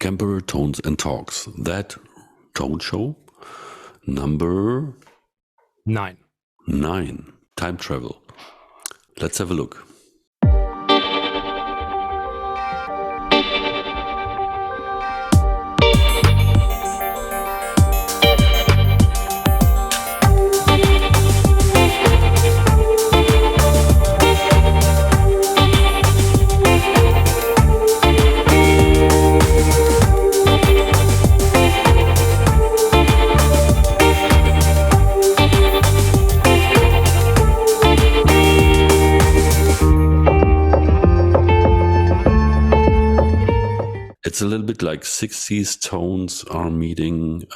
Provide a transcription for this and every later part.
Kemper Tones and Talks. That tone show number 9. Time travel. Let's have a look. It's a little bit like 60s tones are meeting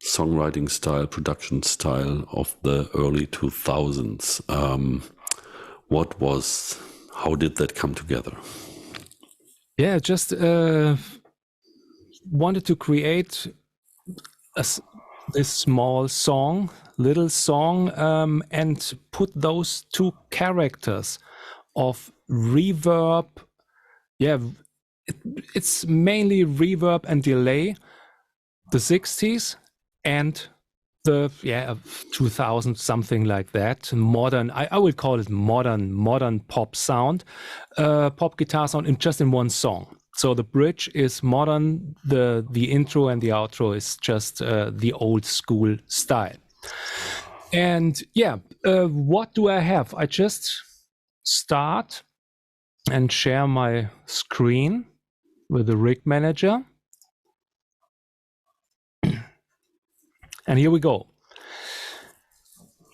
songwriting style, production style of the early 2000s. How did that come together? Yeah, just wanted to create this small song, little song, and put those two characters of reverb. Yeah, it's mainly reverb and delay, the 60s and the 2000, something like that. Modern, I would call it modern pop sound, pop guitar sound in one song. So the bridge is modern, the intro and the outro is just the old school style. And what do I have? I just start and share my screen with the rig manager. And here we go.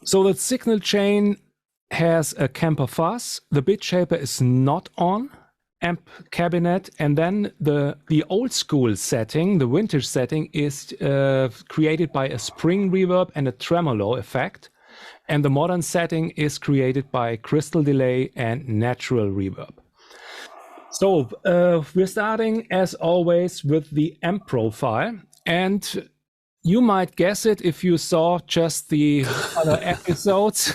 So the signal chain has a Kemper fuzz. The bit shaper is not on. Amp cabinet, and then the old school setting, the vintage setting, is created by a spring reverb and a tremolo effect. And the modern setting is created by crystal delay and natural reverb. So we're starting, as always, with the amp profile. And you might guess it if you saw just the other episodes.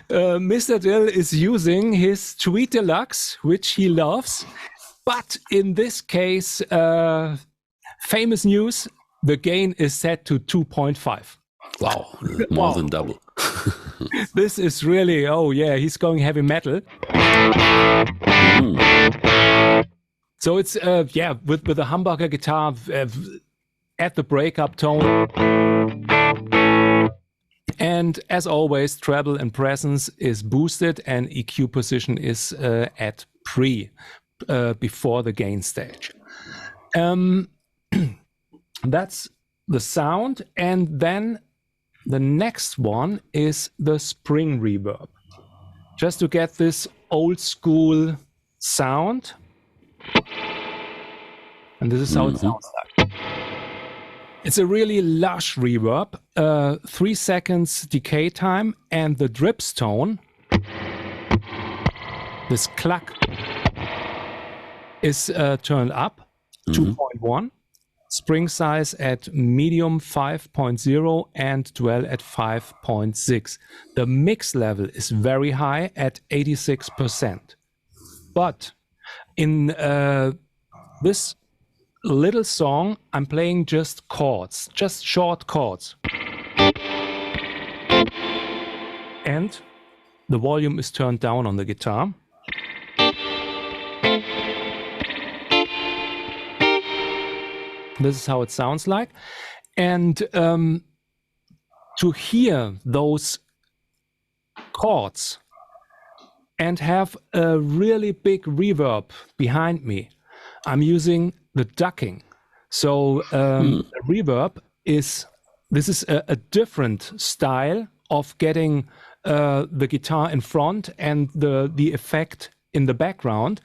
Mr. Dill is using his Tweet Deluxe, which he loves. But in this case, famous news, the gain is set to 2.5. Wow, more than double. This is really, he's going heavy metal. So it's, with the humbucker guitar at the breakup tone. And as always, treble and presence is boosted and EQ position is at before the gain stage. That's the sound. And then the next one is the spring reverb. Just to get this old school sound. And this is how it sounds like. It's a really lush reverb, 3 seconds decay time, and the drips tone, this cluck, is turned up, 2.1. Spring size at medium 5.0 and dwell at 5.6. The mix level is very high at 86%. But in this little song, I'm playing just chords, just short chords. And the volume is turned down on the guitar. This is how it sounds like. And to hear those chords and have a really big reverb behind me, I'm using the ducking. So reverb is a different style of getting the guitar in front and the effect in the background.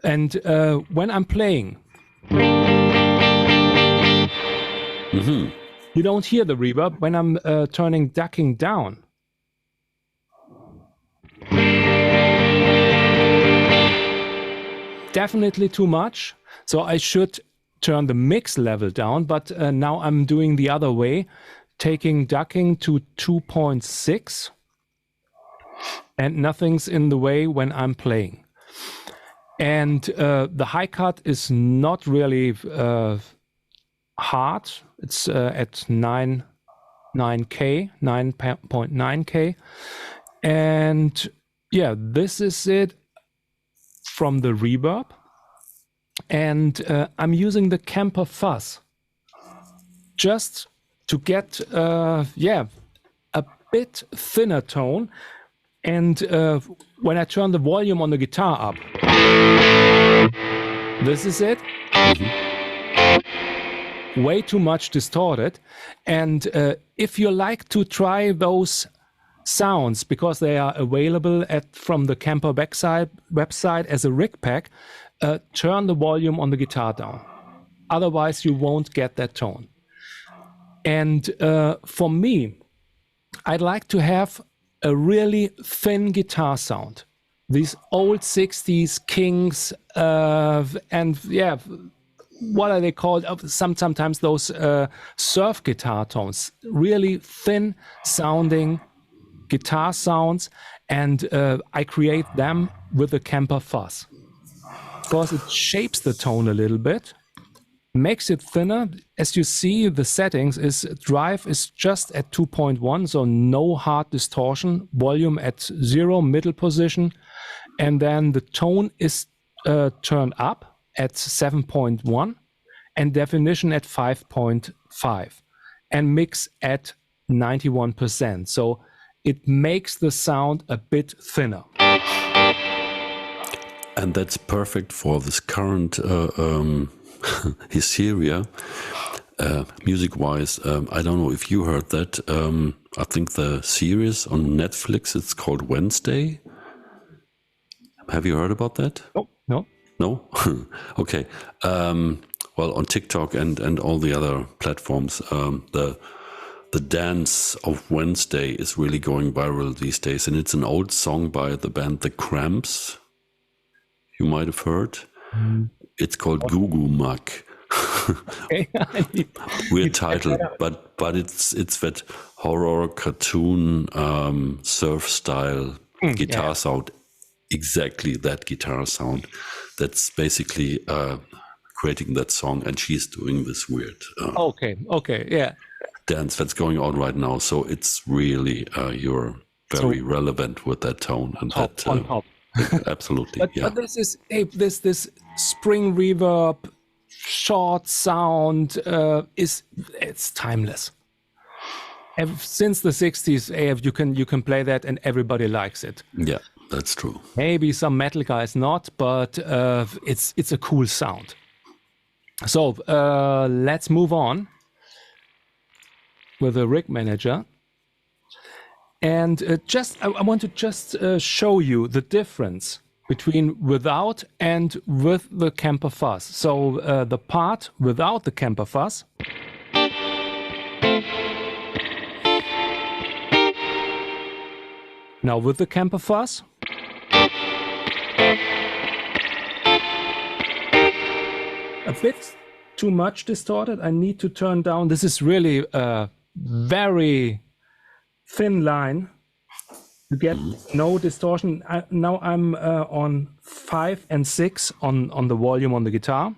And when I'm playing, you don't hear the reverb when I'm turning ducking down. Definitely too much. So I should turn the mix level down, but now I'm doing the other way, taking ducking to 2.6, and nothing's in the way when I'm playing. And the high cut is not really hard. It's at 9K, 9.9K. And yeah, this is it from the reverb. And I'm using the Kemper fuzz just to get, a bit thinner tone. And when I turn the volume on the guitar up, this is it. Way too much distorted. And if you like to try those sounds, because they are available from the Kemper website as a rig pack, turn the volume on the guitar down. Otherwise, you won't get that tone. And for me, I'd like to have a really thin guitar sound. These old 60s Kings, and yeah, what are they called? Sometimes those surf guitar tones, really thin sounding guitar sounds, and I create them with the Kemper fuzz. Because it shapes the tone a little bit, makes it thinner. As you see, the settings is drive is just at 2.1, so no hard distortion, volume at 0, middle position, and then the tone is turned up at 7.1 and definition at 5.5 and mix at 91%. So it makes the sound a bit thinner. And that's perfect for this current hysteria, music-wise. I don't know if you heard that. I think the series on Netflix, it's called Wednesday. Have you heard about that? Oh, no. No? Okay. Well, on TikTok and all the other platforms, the dance of Wednesday is really going viral these days. And it's an old song by the band The Cramps. You might have heard. It's called Goo Goo Muck. Okay. Weird title, but it's that horror cartoon surf style guitar sound. Exactly that guitar sound. That's basically creating that song, and she's doing this weird dance that's going on right now. So it's really you're very relevant with that tone and that on top. Absolutely. But this is this spring reverb short sound it's timeless. Since the 60s, you can play that and everybody likes it. Yeah, that's true. Maybe some metal guys not, but it's a cool sound. So let's move on with the rig manager. And I want to just show you the difference between without and with the Kemper fuzz. So the part without the Kemper fuzz. Now with the Kemper fuzz. A bit too much distorted. I need to turn down. This is really a very thin line to get no distortion. Now I'm on 5 and 6 on the volume on the guitar.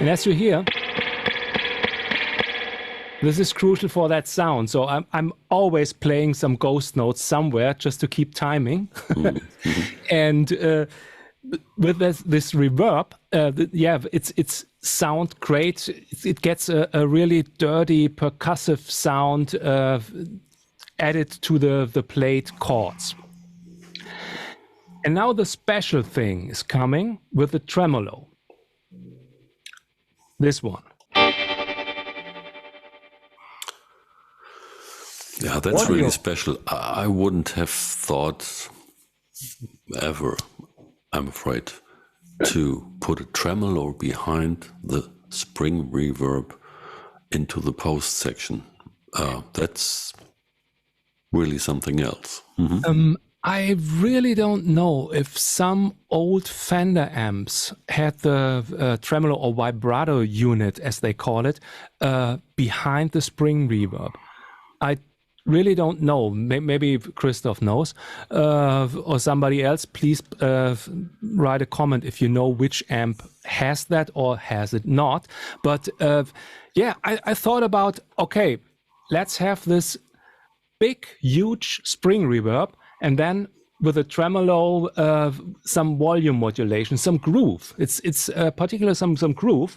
And as you hear, this is crucial for that sound. So I'm always playing some ghost notes somewhere just to keep timing. And with this reverb, it's sound great. It gets a really dirty percussive sound added to the played chords. And now the special thing is coming with the tremolo. This one. Yeah, that's really special. I wouldn't have thought ever, I'm afraid, to put a tremolo behind the spring reverb into the post section. That's really something else. I really don't know if some old Fender amps had the tremolo or vibrato unit, as they call it, behind the spring reverb. I really don't know. Maybe Christoph knows, or somebody else. Please write a comment if you know which amp has that or has it not. But yeah, I thought about, okay, let's have this big, huge spring reverb, and then with a tremolo, some volume modulation, some groove. It's particular some groove.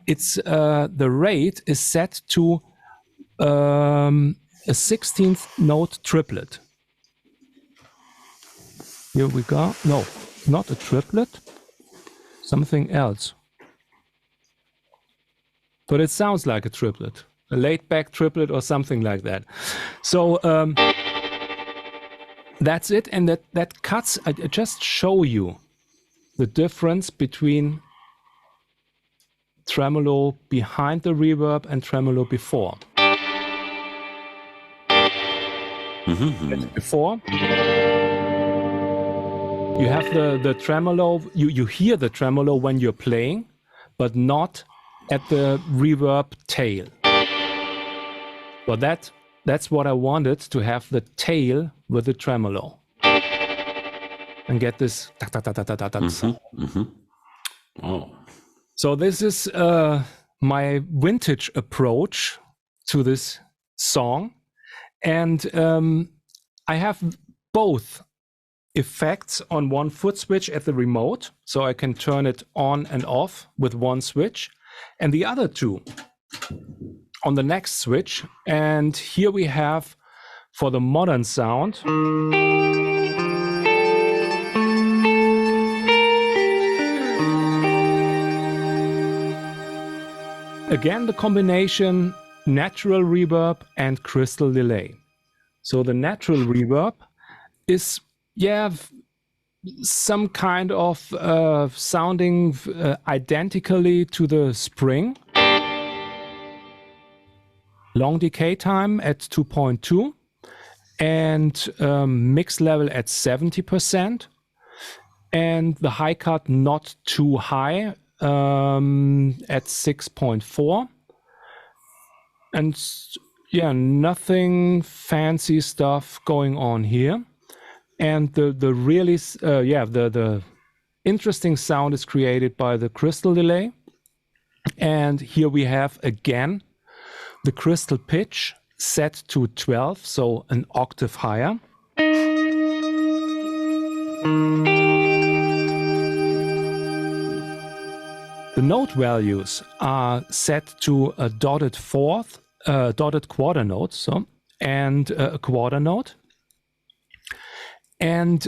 It's the rate is set to a 16th note triplet. Here we go. No, not a triplet. Something else. But it sounds like a triplet. A laid-back triplet or something like that. So that's it. And that cuts, I just show you the difference between tremolo behind the reverb and tremolo before. Before, you have the tremolo, you hear the tremolo when you're playing, but not at the reverb tail. But that's what I wanted, to have the tail with the tremolo. And get this Oh. So this is my vintage approach to this song. And I have both effects on one foot switch at the remote, so I can turn it on and off with one switch, and the other two on the next switch. And here we have, for the modern sound, again the combination natural reverb and crystal delay. So the natural reverb is, yeah, some kind of sounding identically to the spring. Long decay time at 2.2 and mix level at 70%. And the high cut not too high at 6.4. And yeah, nothing fancy stuff going on here. And the really, the interesting sound is created by the crystal delay. And here we have again the crystal pitch set to 12, so an octave higher. The note values are set to a dotted fourth, dotted quarter note, and a quarter note. And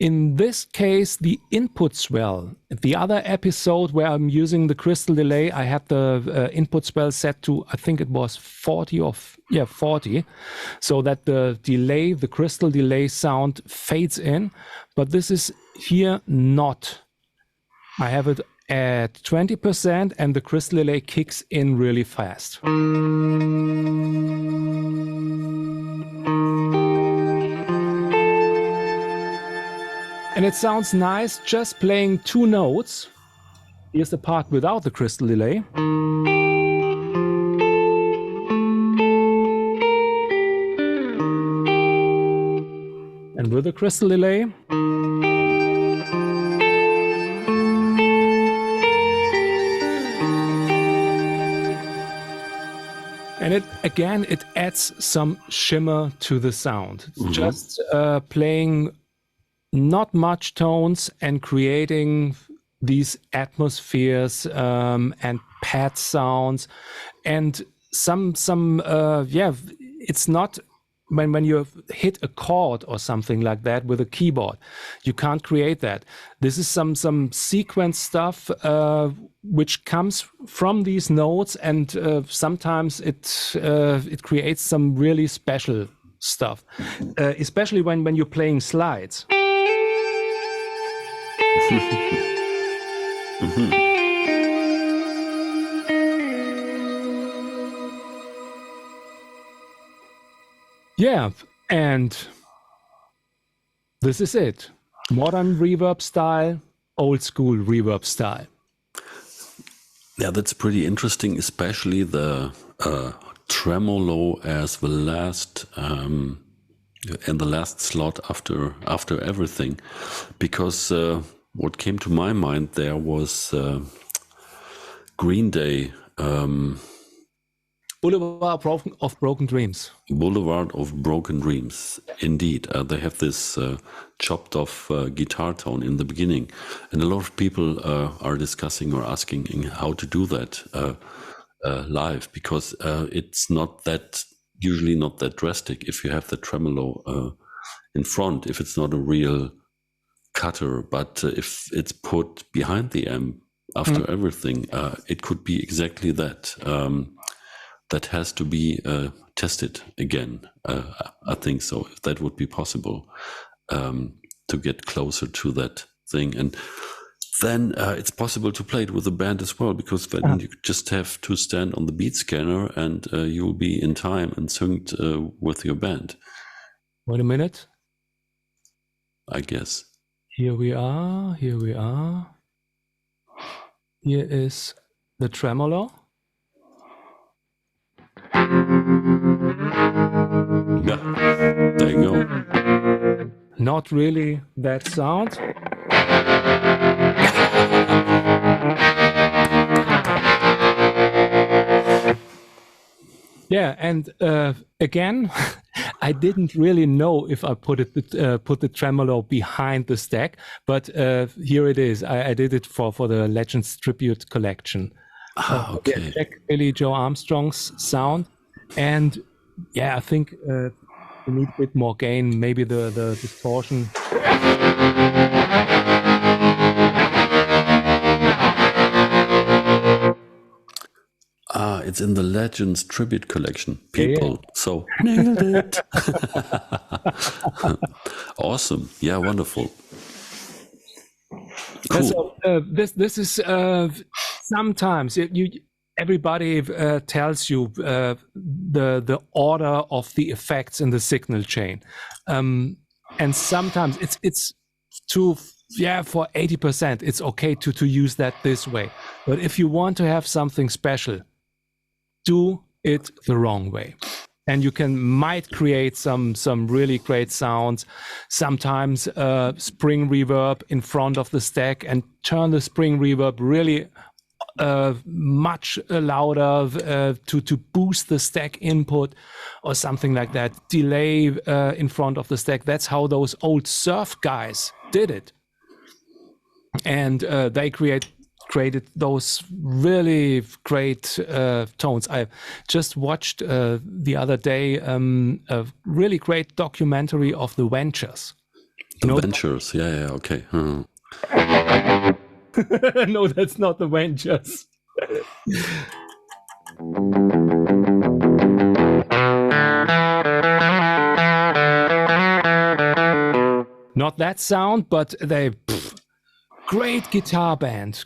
in this case, the input swell. The other episode where I'm using the crystal delay, I had the input swell set to, I think it was 40 or 40, so that the delay, the crystal delay sound fades in. But this is here not. I have it at 20% and the crystal delay kicks in really fast. And it sounds nice just playing two notes. Here's the part without the crystal delay. And with the crystal delay. And it adds some shimmer to the sound. It's just playing not much tones and creating these atmospheres and pad sounds and it's not when you hit a chord or something like that with a keyboard, you can't create that. This is some sequence stuff which comes from these notes, and sometimes it creates some really special stuff, especially when you're playing slides. Yeah, and this is it. Modern reverb style, old school reverb style. Yeah, that's pretty interesting, especially the tremolo as the last in the last slot after everything, because what came to my mind there was Green Day. Boulevard of Broken Dreams. Boulevard of Broken Dreams. Indeed, they have this chopped off guitar tone in the beginning, and a lot of people are discussing or asking how to do that live, because it's not that usually not that drastic if you have the tremolo in front, if it's not a real cutter, but if it's put behind the amp after everything, it could be exactly that. That has to be tested again. I think so, if that would be possible, to get closer to that thing. And then it's possible to play it with a band as well, because then you just have to stand on the beat scanner and you'll be in time and synced with your band. Wait a minute. I guess. Here we are. Here is the tremolo. Yeah, there you go. Not really that sound. Yeah, and again, I didn't really know if I put the tremolo behind the stack, but here it is. I did it for the Legends Tribute collection. Okay. Yeah, check Billy Joe Armstrong's sound, and yeah, I think you need a bit more gain, maybe the distortion. It's in the Legends Tribute collection, people. Yeah. So nailed it. Awesome. Yeah, wonderful. Cool. So this is sometimes everybody tells you the order of the effects in the signal chain, and sometimes it's for 80% it's okay to use that this way, but if you want to have something special, do it the wrong way. And you might create some really great sounds. Sometimes spring reverb in front of the stack, and turn the spring reverb really much louder to boost the stack input, or something like that. Delay in front of the stack. That's how those old surf guys did it. And they created those really great tones. I just watched the other day a really great documentary of the Ventures. The Ventures, yeah, okay. No, that's not the Ventures. Not that sound, but they... great guitar band,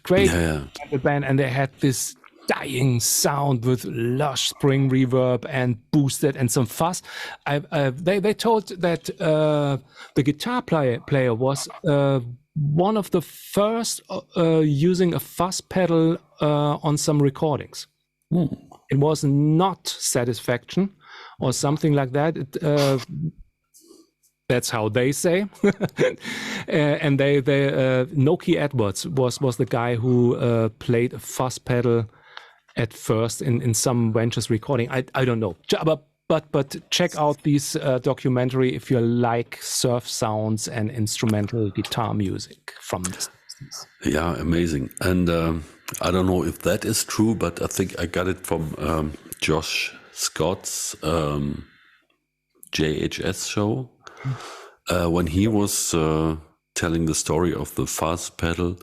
band, and they had this dying sound with lush spring reverb and boosted and some fuzz. They told that the guitar player was one of the first using a fuzz pedal on some recordings. It was not Satisfaction or something like that. That's how they say. And they Noki Edwards was the guy who played a fuzz pedal at first in some Ventures recording. I don't know, but check out this documentary if you like surf sounds and instrumental guitar music from this. Yeah, amazing. And I don't know if that is true, but I think I got it from Josh Scott's JHS show. When he was telling the story of the fuzz pedal,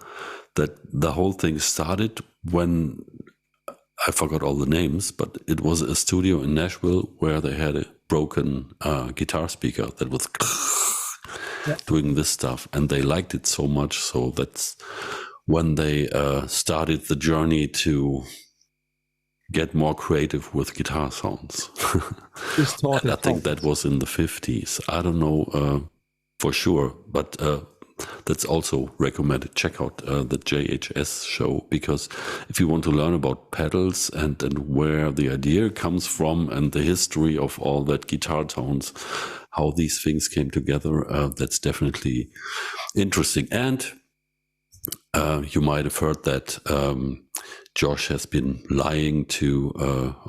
that the whole thing started when, I forgot all the names, but it was a studio in Nashville where they had a broken guitar speaker that was doing this stuff, and they liked it so much, so that's when they started the journey to get more creative with guitar sounds. And I think that was in the 50s. I don't know for sure, but that's also recommended. Check out the JHS show, because if you want to learn about pedals and where the idea comes from and the history of all that guitar tones, how these things came together, that's definitely interesting. And you might have heard that Josh has been lying to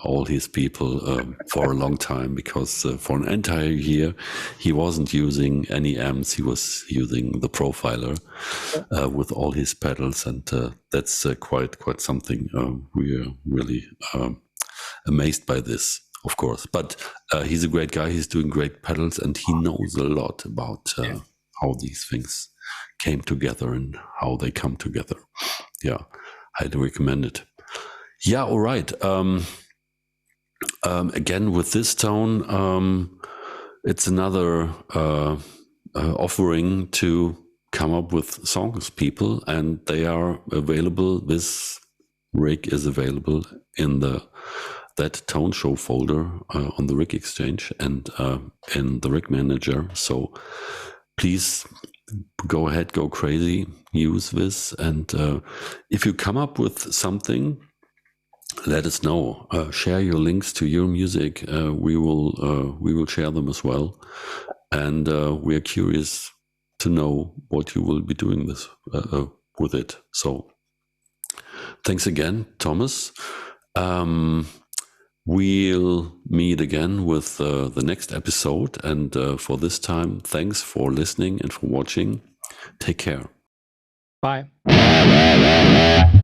all his people for a long time, because for an entire year he wasn't using any amps. He was using the Profiler with all his pedals, and that's quite something. We are really amazed by this, of course. But he's a great guy. He's doing great pedals, and he knows a lot about how these things came together and how they come together. Yeah, highly recommend it. Yeah, all right. Again, with this tone, it's another offering to come up with songs, people, and they are available. This rig is available in that tone show folder on the Rig Exchange and in the Rig Manager. So please go ahead, go crazy, use this. And if you come up with something, let us know. Share your links to your music. We will share them as well. And we are curious to know what you will be doing this with it. So thanks again, Thomas. We'll meet again with the next episode. And for this time, thanks for listening and for watching. Take care. Bye.